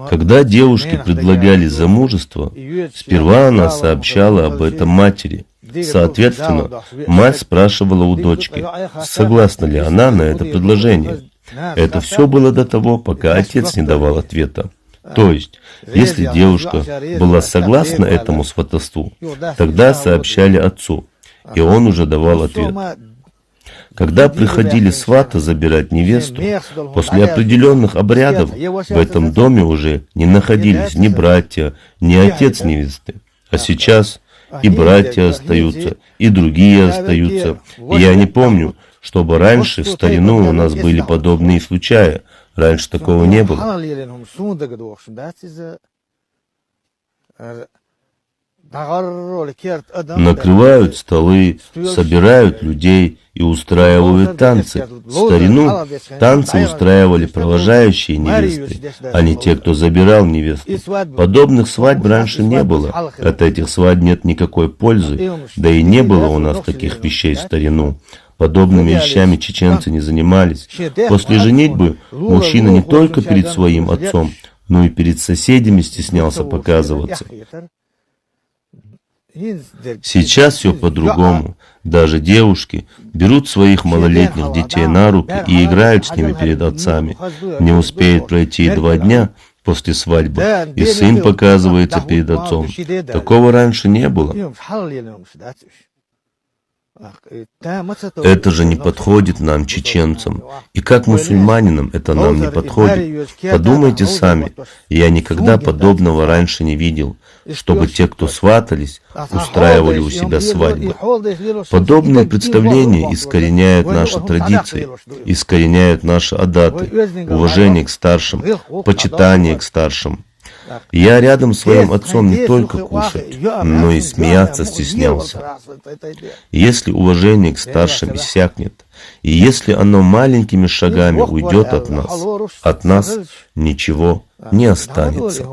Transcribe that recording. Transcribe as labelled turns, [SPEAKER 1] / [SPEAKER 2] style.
[SPEAKER 1] Когда девушке предлагали замужество, сперва она сообщала об этом матери. Соответственно, мать спрашивала у дочки, согласна ли она на это предложение. Это все было до того, пока отец не давал ответа. То есть, если девушка была согласна этому сватовству, тогда сообщали отцу, и он уже давал ответ. Когда приходили сваты забирать невесту, после определенных обрядов в этом доме уже не находились ни братья, ни отец невесты. А сейчас и братья остаются, и другие остаются. И я не помню, чтобы раньше, в старину, у нас были подобные случаи. Раньше такого не было. Накрывают столы, собирают людей и устраивают танцы. В старину танцы устраивали провожающие невесты, а не те, кто забирал невесту. Подобных свадьб раньше не было. От этих свадьб нет никакой пользы, да и не было у нас таких вещей в старину. Подобными вещами чеченцы не занимались. После женитьбы мужчина не только перед своим отцом, но и перед соседями стеснялся показываться. Сейчас все по-другому. Даже девушки берут своих малолетних детей на руки и играют с ними перед отцами. Не успеет пройти 2 дня после свадьбы, и сын показывается перед отцом. Такого раньше не было. Это же не подходит нам, чеченцам. И как мусульманинам это нам не подходит. Подумайте сами, я никогда подобного раньше не видел, чтобы те, кто сватались, устраивали у себя свадьбы. Подобные представления искореняют наши традиции, искореняют наши адаты, уважение к старшим, почитание к старшим. Я рядом с своим отцом не только кушать, но и смеяться стеснялся. Если уважение к старшим иссякнет, и если оно маленькими шагами уйдет от нас ничего не останется.